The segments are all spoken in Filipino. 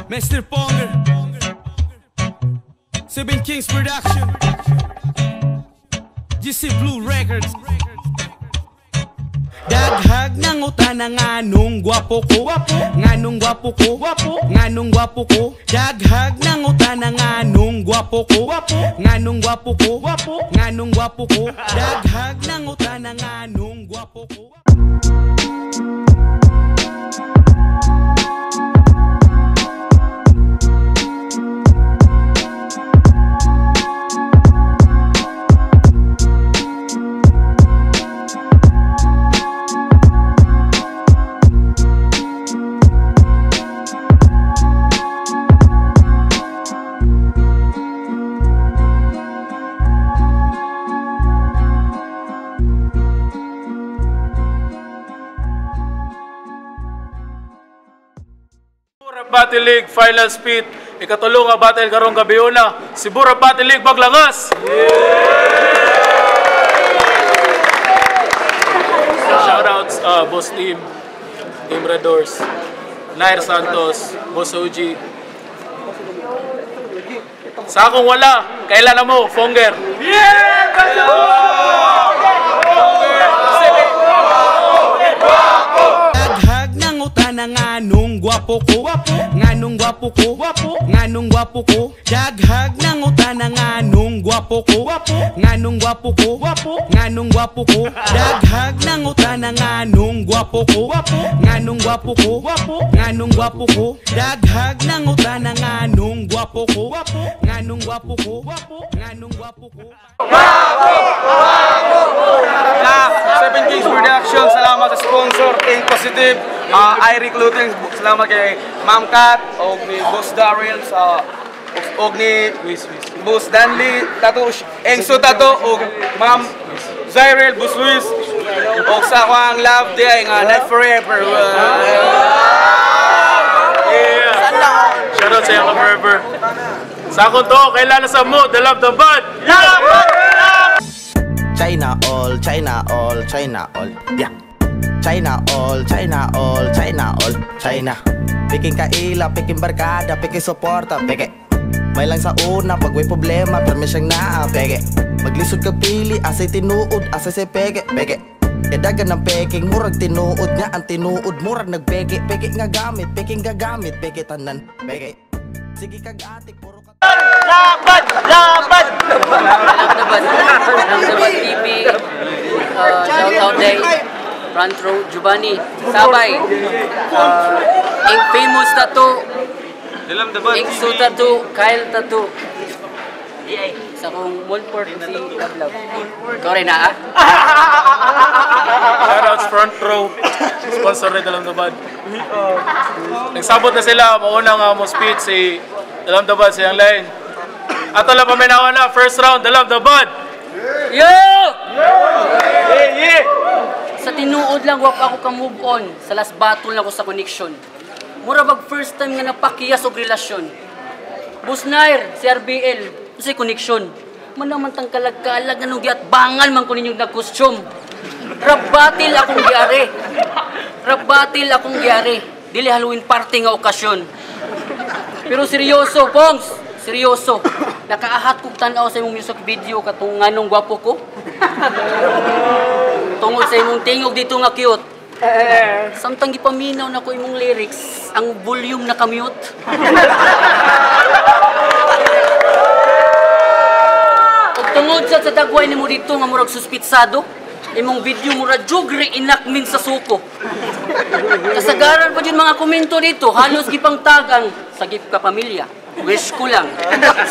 Mr. Ponger, Seven Kings Production, GC Blue Records. Daghag ng utana nganong gwapo ko, nganong gwapo ko, nganong gwapo ko. Daghag ng utana nganong gwapo ko, nganong gwapo ko, nganong gwapo ko. Daghag ng utana nganong gwapo ko. Battle League Final Speed ikatulong nga battle karong gabi una si Burap Battle League Baglangas. Shoutouts Boss Team Red Doors, Nair Santos, Boss OG. Sa akong wala, kailan na mo, Fonger? Nganong gwapo ko, nganong gwapo ko, nganong gwapo ko. Daghag ng utana nganong gwapo ko, nganong gwapo ko, nganong gwapo ko. Daghag ng utana nganong gwapo ko, nganong gwapo ko, nganong gwapo ko. Daghag ng utana nganong gwapo ko, nganong gwapo ko, nganong gwapo ko. Seven Kings Production, salamat sa sponsor Think Positive, iRecruiting, salamat kay Ma'am Kat og ni Boss Daryl sa og ni Boss Danley Tato, Engso Tato og Ma'am Zyrel, Boss Luis og sa akong love day nga Life Forever. Shoutout sa Young Forever. Sa akong to, kailan sa mo, The Love the Bud. China all, China all, China all, yeah. China all, China all, China all, China. Piking kaila, piking barkada, piking suporta, peke. May lang sa una, pag may problema, permi siyang naa, peke. Maglisod ka pili, asay tinuod, asay si peke, peke. Kadagan ng peking, murag tinuod nga, ang tinuod, murag nagpeke, peke nga gamit, peking gagamit, peke tanan, peke. Sige kag-atik, puro ka... Laban! Laban! Laban TV, shoutout day, front row, Giovanni, Sabay, Ing Famous Tattoo, Ing Su Tattoo, Kyle Tattoo, sa kong Moonport si Lablab. Ikaw rin na Shoutouts front row, sponsor rin Dalam Dabad. Nagsabot na sila, maunang mo speed si Dalam Dabad sa yung line. Ato lang paminawan na, first round, Dalam Dabad. Yo! Sa tinuod lang, wap ako ka-move on. Sa last battle lang ako sa connection. Mura bag first time nga napakiyas og relasyon. Boss Nair, si RBL, si connection. Manamantang kalag-kalag, anong giat bangal man ko ninyong nag-costume. Rap battle akong giyari. Rap battle akong giyari. Dili Halloween party nga okasyon. Pero seryoso, Pongs, seryoso. Nakaahat kong tanaw sa imong music video katong nganong gwapo ko. Tungod sa imong tingog dito nga cute. Samtang gipaminaw na ko imong lyrics, ang volume na kamute. Ug tungod sa dagway nimo dito nga murag suspitsado, imong video mura jugre inakmin sa suko. Kasagaran pa din mga komento dito, halos gipangtagang sagip ka pamilya. Wish ko lang,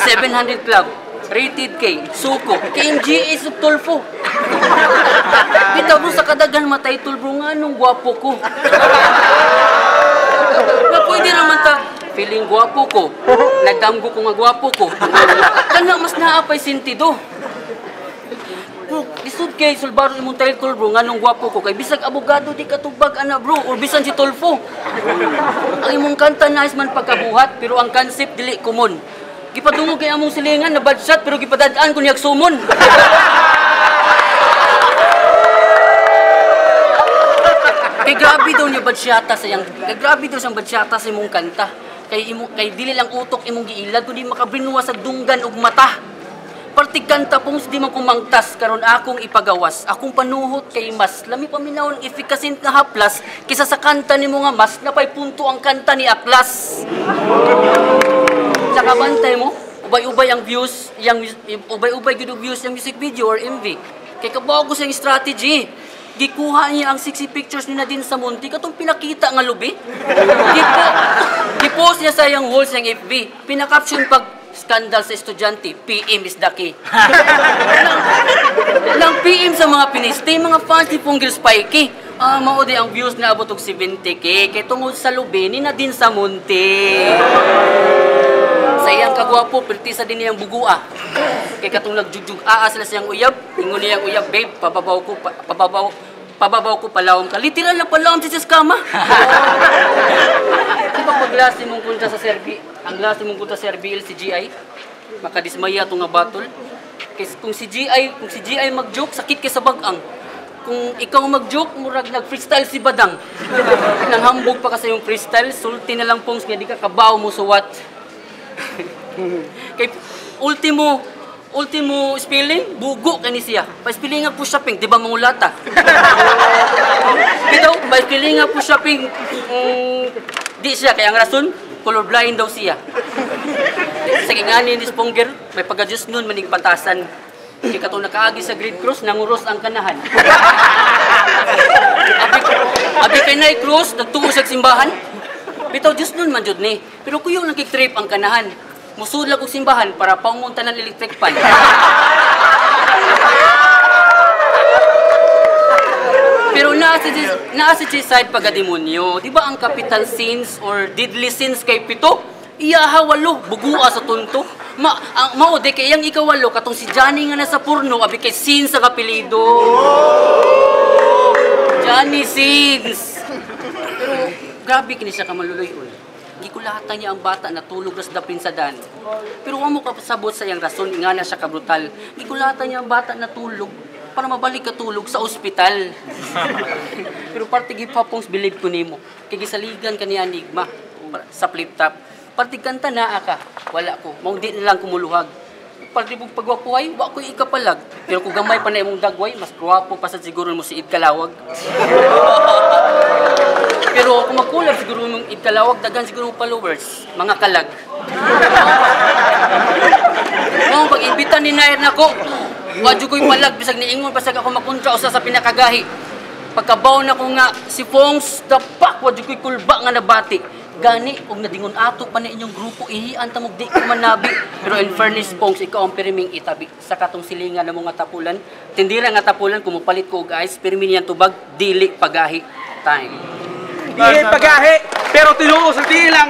700 Club, Rated K, Suko, KMGA sub Tulfo. Bitaw bro sa kadagan matay tulbro nga nung gwapo ko. Na pwede naman ta, feeling gwapo ko, nagdamgo ko nga gwapo ko. Kana mas naapay sentido. Bro, lisod kay sulbaro imong title bro nga nung gwapo ko kay bisag abogado di katubag ana bro or bisan si Tulfo. Ang imong kanta nice man pagkabuhat pero ang concept dili common. Gipadungog kay among silingan na bad shot pero gipadad-an ko niyag sumon. Kay grabe daw niya badsyata sa yang, kay grabe daw siyang badsyata sa imong kanta. kay dili lang utok imong giilad kundi makabrinwas sa dunggan ug mata. Partikanta pong di man kumangtas karon akong ipagawas. Akong panuhot kay mas lami paminawon efficacent nga haplas kisa sa kanta nimo nga mas napay punto ang kanta ni Aklas. Saka bantay mo, ubay-ubay ang views, ubay-ubay gyud ang views yung music video or MV. Kay kabago sa strategy. Gikuha niya ang 60 pictures ni Nadine Samunti katong pinakita nga lubi. Gipost niya sa iyang walls ng FB. Pinakaption pag skandal sa estudyante, PM is the key. Nang PM sa mga piniste, mga fans ni Punggil Spikey. Maudi ang views na abot og 70K kay tungod sa lubi ni Nadine Samunti. Sa iyang kagwapo, pertisa din niyang bugua. Kay katong nagjugjug sila siyang uyab, ingon niyang uyab, babe, pababaw ko palawom ka. Literal na palawom si Kama. Di ba pag last mong punta sa Serbi, ang last mong punta sa RBL si GI, makadismaya itong nga battle. Kasi kung si GI mag-joke, sakit kay sa bagang. Kung ikaw mag-joke, murag nag-freestyle si Badang. Nanghambog pa kasi yung freestyle, sulti na lang pongs, kaya di ka kabaw mo suwat. Kay ultimo spelling, bugo kani siya. Pa-spelling nga po shopping, di ba mangulata? Bitaw, pa-spelling nga po shopping, di siya. Kaya ang rason, colorblind daw siya. Sa ingani ni Sponger, may pag-adjust nun, manig patasan. Kaya katong nakaagi sa grade cross, nanguros ang kanahan. Abi kay Nay Cruz, nagtuo sa simbahan. Bitaw, Diyos nun man jud ni. Pero kuyong nagkitrip ang kanahan. Musudlag og simbahan para paumunta ng electric pan. Pero naa si G-side pagademonyo. Di ba ang capital sins or deadly sins kay pito? Iyaha walo, bugua sa tunto. Maode kay iyang ikawalo katong si Johnny nga nasa porno abi kay sins sa kapilido. Johnny Sins. Pero grabe kini siya kamaluluyon. Gikulatan niya ang bata na tulog sa dapin sa dan. Pero amo ka pasabot sa iyang rason nga na siya kabrutal. Gikulatan niya ang bata na tulog para mabalik ka tulog sa ospital. Pero parte gipapong believe ko nimo. Kay gisaligan kaniya Enigma sa flip top. Parte kanta naa ka, wala ko. Mao di na lang kumuluhag. Parte bug pagwapuhay, wa ko ikapalag. Pero kung gamay pa na imong dagway, mas guwapo pa sa siguro mo si Id Kalawag. Pero kung magkulab siguro mong Id Kalawag, dagan siguro mong followers, mga kalag. Mong pag-imbita ni Nair nako, wadyo ko'y palag, bisag niingon, pasag ako makontra usa sa pinakagahi. Pagkabaw na ko nga, si Fongs, dapak, wadyo ko'y kulba nga nabati. Gani, kung nadingon ato pa na inyong grupo, ihian tamog di ko manabi. Pero in fairness, Pongs, ikaw ang piriming itabi. Sa katong silingan na mga tapulan, tindira nga tapulan, kumupalit ko guys, pirmin yan tubag, dili pagahi. Time. Dili pagahi, pero tinuo, sultihan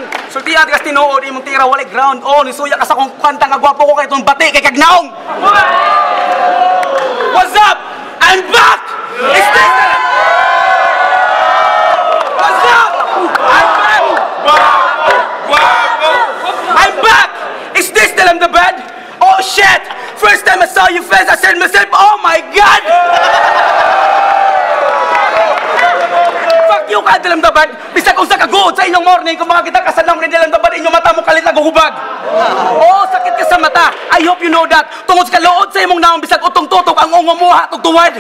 kas tinuo, di mong tira, wala ground. Oh, nisuya ka sa kong kanta nga gwapo ko kay itong bati, kay Kagnaong. What's up? I'm back! It's this time! What's up? I'm back! I'm back! Is this still in the bed? Oh shit! First time I saw your face, I said to myself, oh my god! Fuck you, ka dalam dabad! Bisag usa ka good sa inyong morning kung mga kita kasalang rin dalam dabad, inyong mata mo kalit na guhubag. Oh, sakit ka sa mata. I hope you know that. Tungod sa lood sa imong naong bisag utong tutok ang ungamuha tugtuwad.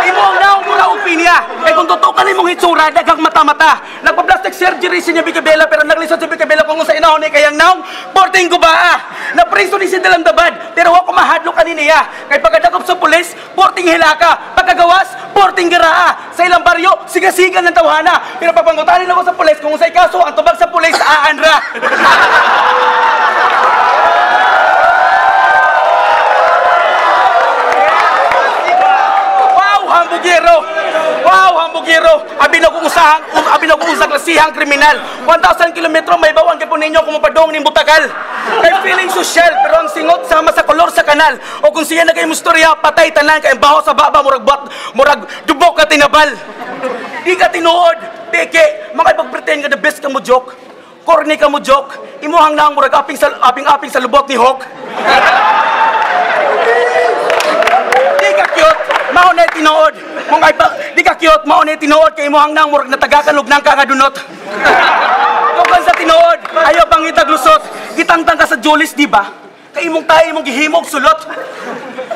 Imong naong mula opinia. Eh kung tutukan imong hitsura, daghang mata-mata. Nagpa-plastic surgery si niya Bicabela, pero naglisod si Bicabela kung sa inahon ni kayang naong porting gubaa. Napriso ni si dalam dabad, pero ako mahadlo kaniniya. Kay pagkadakop sa pulis, porting hilaka. Pagkagawas, porting garaa. Sa ilang baryo, sigasigan ng tawhana. Pero papangutanin ako sa pulis, kung sa'y kaso, ang tubag sa pulis, aanra. Wow, hambugero! Abi na kung usang klasihang kriminal. 1,000 kilometro may bawang kay po ninyo kung mapadong ni Butakal. Kay feeling social, pero ang singot sama sa kolor sa kanal. O kung siya na kayo mustorya, patay tanan kay baho sa baba, murag dubok ka tinabal. Di ka tinuod, peke, makipag-pretend ka the best ka mo joke. Corny ka mo joke, imuhang na ang murag aping sa lubot ni Hawk. Di ka cute, maunay tinuod. Di ka cute, maunay tinuod kay imuhang na ang murag natagakalog ng kangadunot. Iban sa tinuod, ayaw pang itaglusot. Gitangtang ka sa Julis, di ba? Kay imong tayo imong gihimog sulot.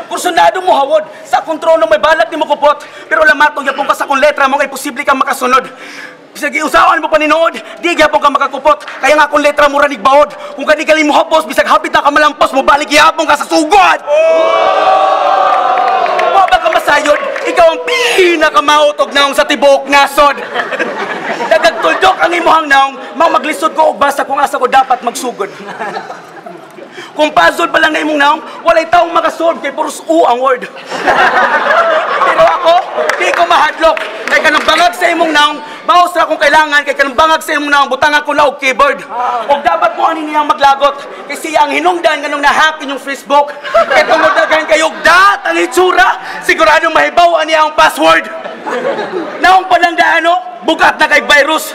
Kursunado mo hawod, sa kontrolo may balat ni mo kupot. Pero lamatong yapong ka sa kung letra mo, kay posible kang makasunod. Bisag iusawan mo paninood, di gyapon ka makakupot. Kaya nga kung letra mo ranig baod. Kung kanigali mo hapos, bisag hapit na ka malampos mo, balik yapon ka sa sugod. Waba ka masayod, ikaw ang pinakamautog naong sa tibok nasod. Dagagtuldok ang imuhang naong, maglisod ko og basa kung asa ko dapat magsugod. Kung puzzle pa lang na imong naong, walay taong makasolve kay puros ang word. Pero ako, di ko mahadlok. Kay kanang bangag sa imong naong, baos ra kung kailangan, kay kanang bangag sa imong naong, butangan ko na og keyboard. O dapat mo ani niyang maglagot, kay siya ang hinungdan kanong nahack inyong Facebook. Kay tungod daghan kayog dat ang itsura, siguradong mahibaw niya ang password. Naong pa lang daano, bugat na kay virus.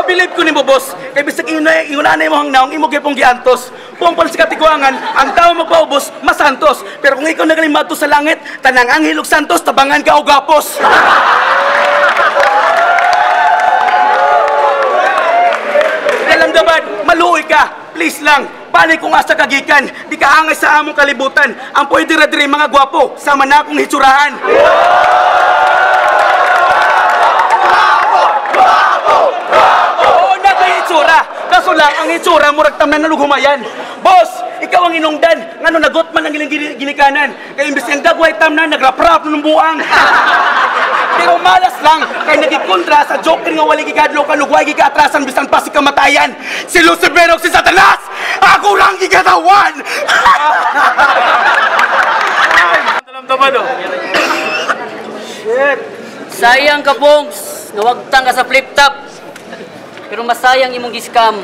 Bilib ko ni mo, boss. Kaya bisag inunanay mo hang naong, imo gyapong giantos. Pumpal sa katiguangan, ang tao magpaubos, masantos. Pero kung ikaw nagaling mato sa langit, tanang ang hilog santos, tabangan ka o gapos. Dalamdaman, maluoy ka. Please lang, balik kung asa kagikan. Di ka angay sa among kalibutan. Ang pwede radiri mga gwapo, sama na akong hitsurahan. Kaso lang, ang itsura mo ragtamnan na lugumayan. Boss, ikaw ang inungdan. Ngano nagot man ang ilang ginikanan. Kaya imbis yung dagway tamnan, nagrap-rap ng buang. Pero malas lang, kaya nagikontra sa joker nga wali gigadlo kanugway gigatrasan bisan pa si kamatayan. Si Lucifer o si Satanas, ako lang gigatawan! Sayang ka, Pongs. Nawagtang ka sa flip-top. Pero masayang imong giskam.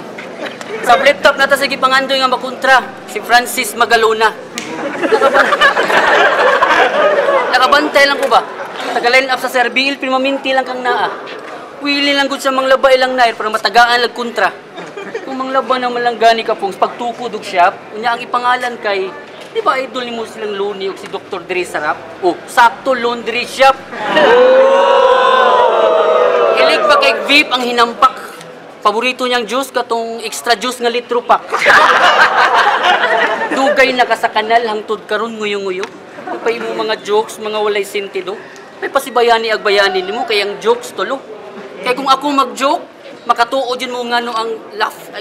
Sa flip-top na ta sige pangandoy nga makontra, si Francis Magalona. Nakabantay lang ko ba? Taga-line up sa Serbil, pinaminti lang kang naa. Wili lang gud sa manglaba ilang nair para matagaan lag kontra. Kung manglaba naman lang gani ka pong pagtukod og shop, unya ang ipangalan kay, di ba idol ni mo silang Looney og si Dr. Dre Sarap? Oh, sakto laundry shop. Ilig pa kay VIP ang hinampak. Paborito niyang juice katong extra juice nga litro pack. Dugay na ka sa kanal hangtod karon nguyo-nguyo. Pay mo mga jokes, mga walay sentido. May pasibayani ag bayani nimo kay ang jokes tulo. Kay kung ako mag-joke, makatuod yun mo ngano ang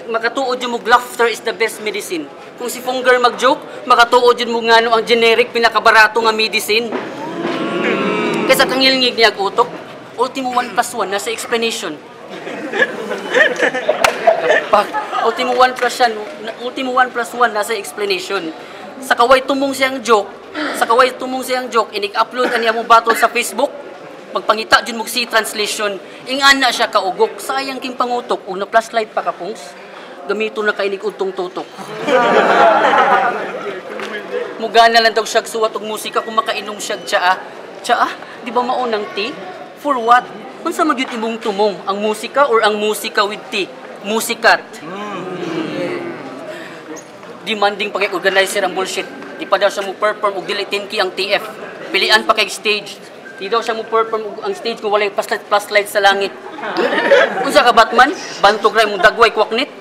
makatuod yun mo laughter is the best medicine. Kung si Funger mag-joke, makatuod yun mo ngano ang generic pinakabarato nga medicine. Kaysa kangilngig niya utok, ultimo 1+1 nasa explanation. Ultimo 1+1 nasa explanation. Sa kaway tumong siyang joke, inig-upload aniya mo battle sa Facebook, magpangita dyan mo si translation, ingan na siya kaugok, sayang king pangutok, o na flashlight pa ka pungs, gamito na kainig untong tutok. Mugana lang daw siya suwat og musika kung makainom siya tsaa. Tsaa? Di ba maunang tea? For what? Unsa magyud imong tumong, ang musika or ang musika with tea? Musikat. Demanding pa kay organizer ang bullshit. Di pa daw siya mo perform og dili 10K ang TF. Pilian pa kay stage. Di daw siya mo perform og ang stage kung walay flashlight sa langit. Unsa ka Batman? Bantog ra imong dagway kwaknit.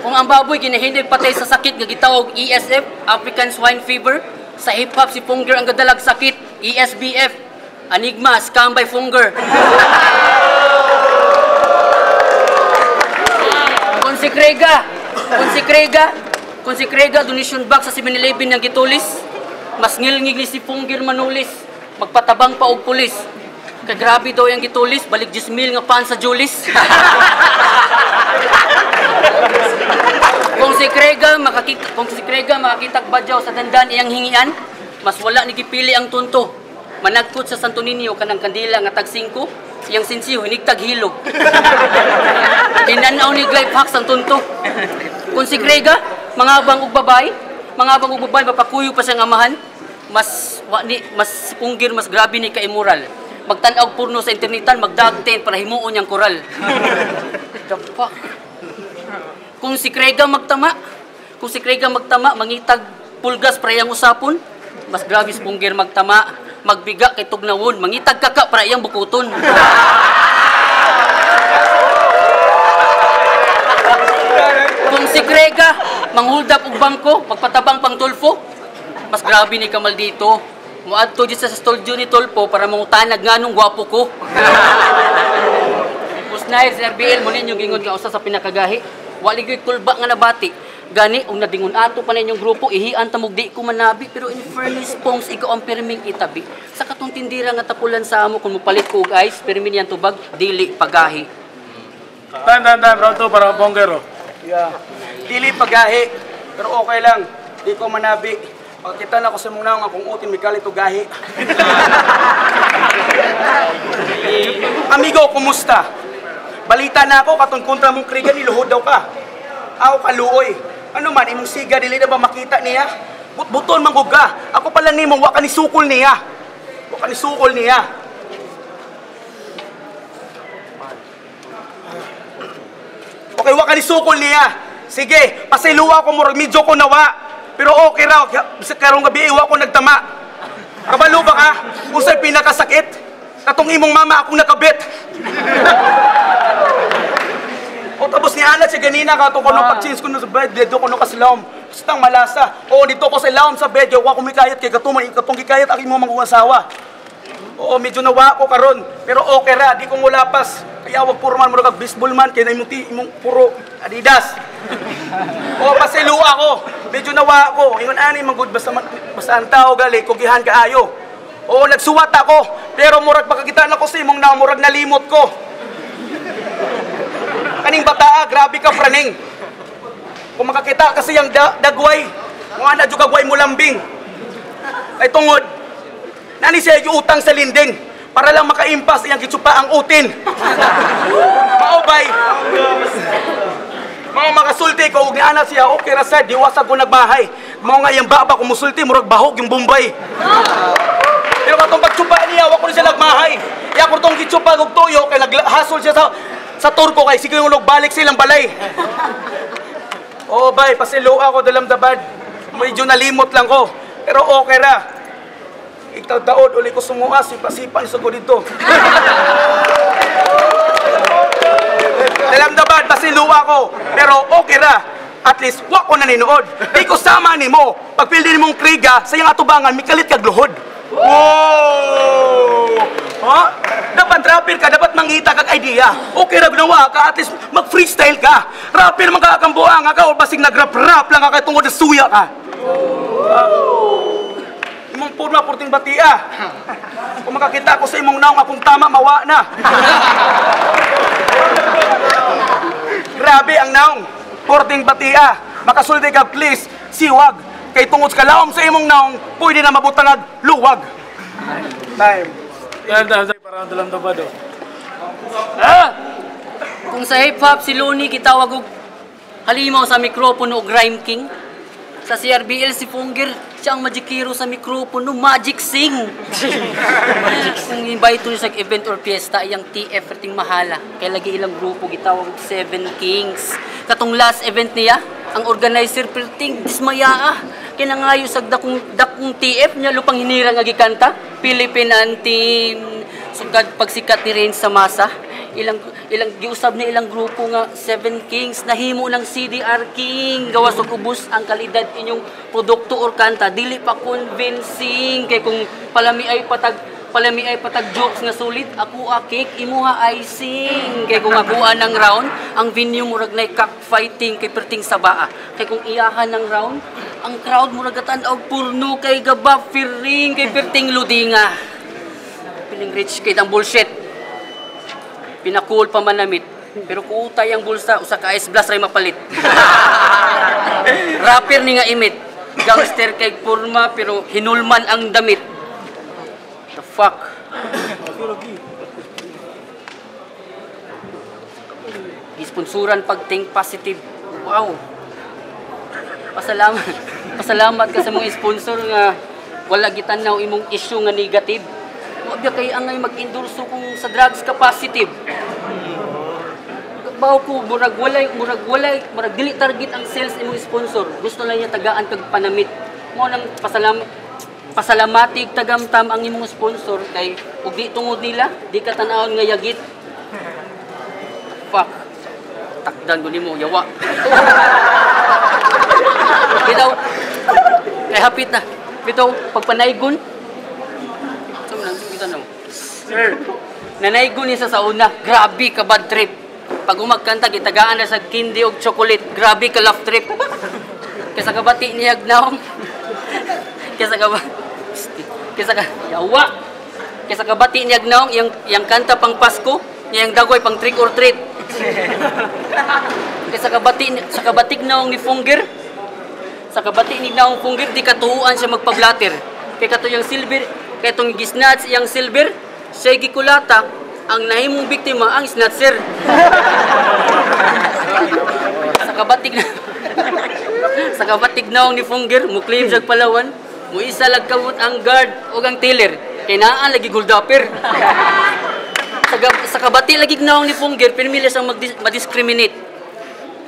Kung ang baboy ginahindig patay sa sakit nga gitawag ESF, African Swine Fever, sa hip-hop si Funger ang gadalag sakit, ESBF, Enigma, Scam by Funger. Kung si Krega, donation box sa 7-Eleven ng gitulis, mas ngilngig ni si Funger manulis, magpatabang pa og pulis. Kay grabe daw yung gitulis, balik 10,000 nga pan sa Julis. Kung si Krega makakitag badyaw sa dandan iyang hingian, mas wala ni gipili ang tunto. Managkot sa Santo Niño kanang kandila nga tag 5, iyang sinsiyo hinigtag hilog. Kinanaw ni life hacks ang tunto. Kung si Krega, mangabang og babay, mapakuyo pa siyang amahan, mas si Punggir mas grabe ni ka immoral. Magtan-og porno sa internetan, magdagten para himuon niyang koral. The fuck? Kung si Krega magtama, mangitag pulgas para yang usapon, Mas grabe Pungger magtama, magbiga kay tugnawon, mangitag kaka para iyang bukuton. Kung si Grega, manghold up og bangko, magpatabang pang Tulfo, mas grabe ni Kamal dito. Muadto dito sa studio ni Tulfo para mangutanag nganong gwapo ko. Pusnair, si RBL, mo ninyong gingon ka usa sa pinakagahi. Wali ko'y tulba nga nabati. Gani, kung nadingon ato pa ninyong grupo, ihian tamog di ko manabi. Pero in fairness, Pongs, ikaw ang perming itabi. Sa katong tindira nga tapulan sa amo, kung mupalit ko og ice, permin yan tubag, dili pagahi. Tan, round 2 para Ponggero. Yeah. Dili pagahi, pero okay lang. Di ko manabi. Pagkita na ko sa mong naong akong utin, may kalit o gahi. Amigo, kumusta? Balita na ako, katong kontra mong krigan, niluhod daw ka. Ako kaluoy. Ano man, imong siga, dili na ba makita niya? Buton mangguga. Ako pala ni mong waka ni sukol niya. Waka ni sukol niya. Okay, waka ni sukol niya. Sige, pasiluwa ko murag medyo ko nawa. Pero okay raw, sa karong gabi iwa ko nagtama. Kabalo ba ka? Usay pinakasakit? Katong imong mama akong nakabit. O tapos ni Ana siya ganina ka itong kono pag-change ko na sa bed, dito ko no kasilawm. Bastang malasa. O dito ko sa ilawm sa bed, yawa ko may kayat kay katong gikayat aking mo mag-uwasawa. Oo, medyo nawa ko karon, pero okay ra, di ko mulapas. Kaya wag puro man mura kag baseball man, kaya imong puro Adidas. O pasiluwa ko, medyo nawa ko. Ingon ani magud basta ang tao gali ko gihan kaayo. Oo, nagsuwat ako, pero murag pagkakita na ko sa imong na murag nalimot ko. Kaning bataa, grabe ka praning. Kung makakita kasi yung dagway, mga na juga gway mo lambing. Ay tungod, nani siya yung utang sa linding para lang makaimpas iyang gitsupa ang utin. Maubay. Mga makasulti ko, ug ni ana siya, okay ra sad, diwasag ko nagbahay. Mga nga iyang baba kumusulti, murag bahog yung Bombay. Pero katong pagtsupa niya, wako ni siya nagmahay. Iya ko itong gitsupa og tuyo, kay naghasol siya sa turko, kay sige yung balik silang balay. Oh bay, pasilo ako dalamdabad. Medyo nalimot lang ko, pero okay ra. Itadaod, uli ko sumuas, sipa-sipan sa ko dito. Dalamdabad, pasiluwa ko, pero okay ra. At least, wak ko naninood. Di ko sama ni mo. Pagpildi mong kriga, sa iyong atubangan, may kalit kag luhod. Wow! Ha? Dapat rapper ka, dapat mangita kag idea. Okay ra ginawa ka, at least mag-freestyle ka. Rapper man ka kambuang ka, o basig nag-rap-rap lang ka tungod na suya ka. Imong purma purting batia. Kung makakita ko sa imong naong akong tama, mawa na. Grabe ang naong. Purting batia. Makasulti ka, please, siwag. Kay tungod ka laom sa imong naong, pwede na mabutangag luwag. Time. Yan, parang dalamdabad o. Kung sa hip-hop, si Looney kitawag og halimaw sa mikropono og Rhyme King. Sa CRBL, si Pungger, siya ang magic hero sa mikropono, magic sing. Kung invite niyo sa event or fiesta, iyang TF rating mahala. Kaya lagi ilang grupo, gitawag og 7 Kings. Katong last event niya, ang organizer perting dismaya kaya nangayo sa dakong TF niya lupang hinirang nga gikanta Philippine team sugad pagsikat ni Rain sa masa ilang giusab ni ilang grupo nga 7 Kings nahimo ng CDR King gawas og ubos ang kalidad inyong produkto or kanta dili pa convincing kay kung palami ay patag jokes nga sulit ako cake imuha icing kay kung akuan ng round ang venue murag nay cockfighting kay perting sa baa kay kung iyahan ng round ang crowd murag tan-og purno kay gaba firing kay perting ludinga piling rich kid ang bullshit pinakul pa manamit pero kung utay ang bulsa usa ka ice blast ray mapalit rapper ni nga imit gangster kay purma pero hinulman ang damit. The fuck? Gisponsoran pag think positive. Wow. Pasalamat ka sa mga sponsor nga wala gitanaw imong issue nga negative. Wa kay angay mag-endorso kung sa drugs ka positive. Bawo ko murag dili target ang sales imong sponsor. Gusto lang niya tagaan kag panamit. Mo nang pasalamat Pasalamatig tagamtam ang imong sponsor kay ug di tungod nila, di ka tan-awon nga yagit. Fuck. Takdan ko nimo yawa. Bitaw. Kay hapit na. Bitaw pagpanaygon. Kita no. Sir. Nanaygon niya sa una. Grabe ka bad trip. Pag umagkanta gitagaan na sa candy og chocolate, grabe ka laugh trip. Kaysa kabati niya gnaom. Kaysa yawa. Kaysa kabati niya gnaom yang kanta pang Pasko, yang dagoy pang trick or treat. Kaysa kabati naong ni Funggir. Sa kabati ni naong Funggir di katuuan siya magpablatter. Kay kato yung silver, kay tong gisnats yang silver, siya gikulata ang nahimong biktima ang snatcher. Sa kabatig naong ni Funggir, muklaim siya Palawan, muisa lagkawot ang guard o ang tiller, kinaan lagi guldapper. Sa kabati lagi naong ni Funggir, pinimili siyang madiscriminate.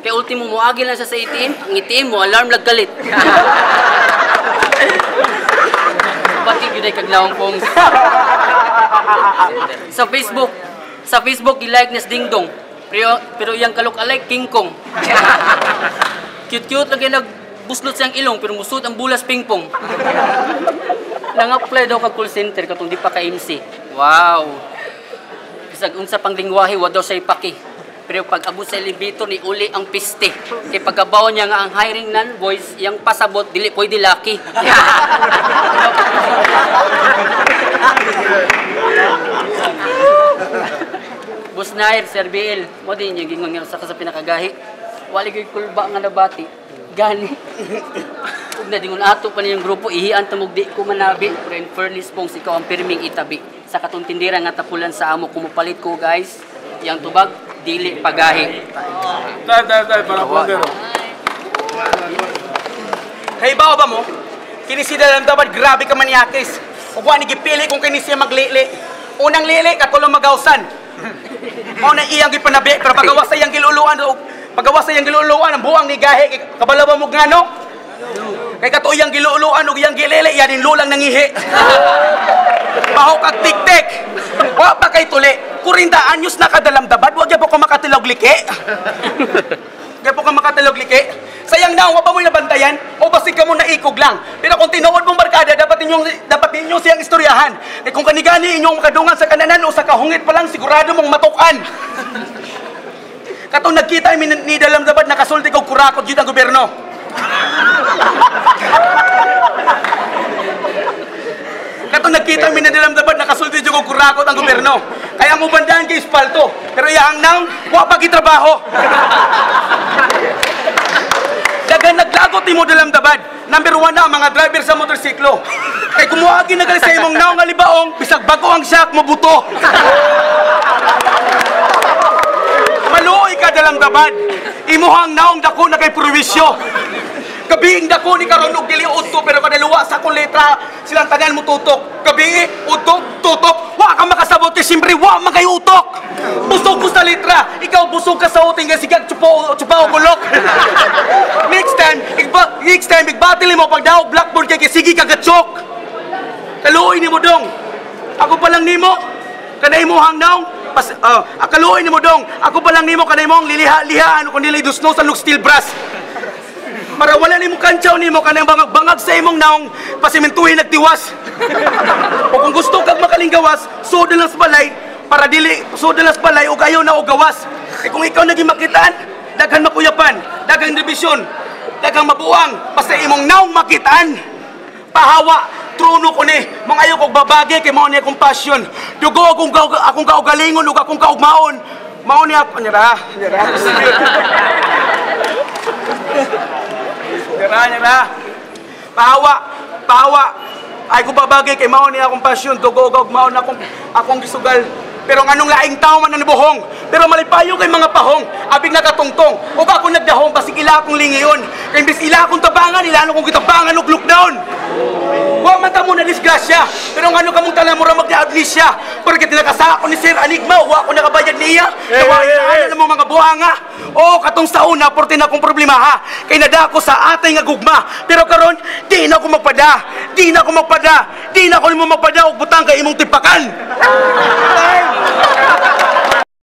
Kaya ultimo mo agil na siya sa ATM, ang ATM mo, alarm lagkalit. Kabati yun ay kagnaong pong. Sa Facebook, i-like nas Dingdong. Pero yung kalok-alike, King Kong. Cute-cute lagi nagbuslot siyang ilong, pero musut ang bulas pingpong. Nang-apply daw ka call center, katong di pa ka-MC. Wow! Bisag unsa pang lingwahe, wa daw siya ipaki. Pero pag abot sa elevator, ni uli ang piste. Kaya pagkabaw niya nga ang hiring non-voice, yung pasabot, dili pwede laki. Boss Nair, Sir BL, mo din yung gingon nga sa pinakagahi. Wali ko'y kulba nga nabati. Gani. Huwag na dingon ato pa niyang grupo, ihian tamog di ko manabi. Pero in fairness pong ikaw ang pirming itabi. Sa katuntindira nga tapulan sa amo, kumupalit ko guys. Yang tubag, dili pagahi. Dahil, para Funggir. Hey, bawa ba mo? Kini si dalam dapat grabe ka manyakis. Ug wa ni gipili kung kini siya maglili. Unang lili katulong magawsan. Mao na iyang gipanabi pero pagawas sa iyang giluluan ang buang ni gahi kay kabalawa mo ngano? Kay kato iyang giluluan ug iyang gilili iya din lulang nangihi. Baho kag tik-tik. Wa pa kay tuli. 40 anyos na kadalamdabad, wa gyud ko makatilog liki. Gyud ko makatilog liki. Sayang na, wa pa mo nabantayan o basig ka mo naikog lang. Pero kung tinuod mong barkada, dapat ninyo siyang istoryahan. Eh kung kanigani inyong makadungan sa kananan o sa kahungit pa lang, sigurado mong matukan. Katong nagkita ni Dalamdabad, nakasulti kong kurakot yun ang gobyerno. Katong nagkita ni Dalamdabad, nakasulti yun kong kurakot ang gobyerno. Kaya ang ubandahan kay Espalto, pero iyang nang, wa pagitrabaho. Dagan naglagot ni mo Dalamdabad. Number 1 na ang mga driver sa motorsiklo. Kay kumuhagi na gali sa imong naong nga libaong, bisag bago ang shock mo buto. Maluoy ka Dalamdabad. Imuhang naong dako na kay prowisyo. Kabiing dako ni karon og dili udto pero kadaluwa sa kung letra silang tanan mo tutok. Kabii udto tutok. Wa ka makasabot kay simbre wa magay utok. Busog ko sa letra. Ikaw busog ka sa uting nga sigag chupa o bulok. Next time igbatil mo pag daog blackboard kay sige ka gatsok. Kaluoy nimo dong. Ako pa lang nimo. Kanay mo hangnaw. Akaluoy nimo dong. Ako pa lang nimo kanay mo liliha-liha ano kun dili dusno sa steel brass. Para wala nimo kantsaw nimo kanang bangag sa imong naong pasimentuhin nagtiwas. O kung gusto kag makalinggawas, sud lang sa balay para dili sud lang sa balay og ayaw na og gawas. E kung ikaw naging makitaan, daghan makuyapan, daghang division, daghang mabuang, basta imong naong makitaan. Pahawa, trono ko ni, mangayo kog babagi kay mao ni akong passion. Dugo akong kaugalingon ug akong kaugmaon. Mao ni ako nira. Nira. Pahawa. Ay ko babagay kay mao ni akong pasyon, dugog mao na akong gisugal. Pero nganong laing tao man na nabuhong. Pero malipayo kay mga pahong, abig nakatungtong. Ug ako nagdahong basig ila akong lingiyon. Kay imbis ila akong tabangan, ila kong gitabangan ug lockdown. Wa man ta mo na disgrasya. Pero ngano kamong tanan mo ra magna-amnesia. Porque tinakasa ako ni Sir Enigma, wa ko nakabayad niya. Kawayan mo mga buhanga. O katong sa una porte na akong problema ha. Kay nadako sa atay nga gugma. Pero karon di na ako magpada. Di na ako magpada og butang kay imong tipakan.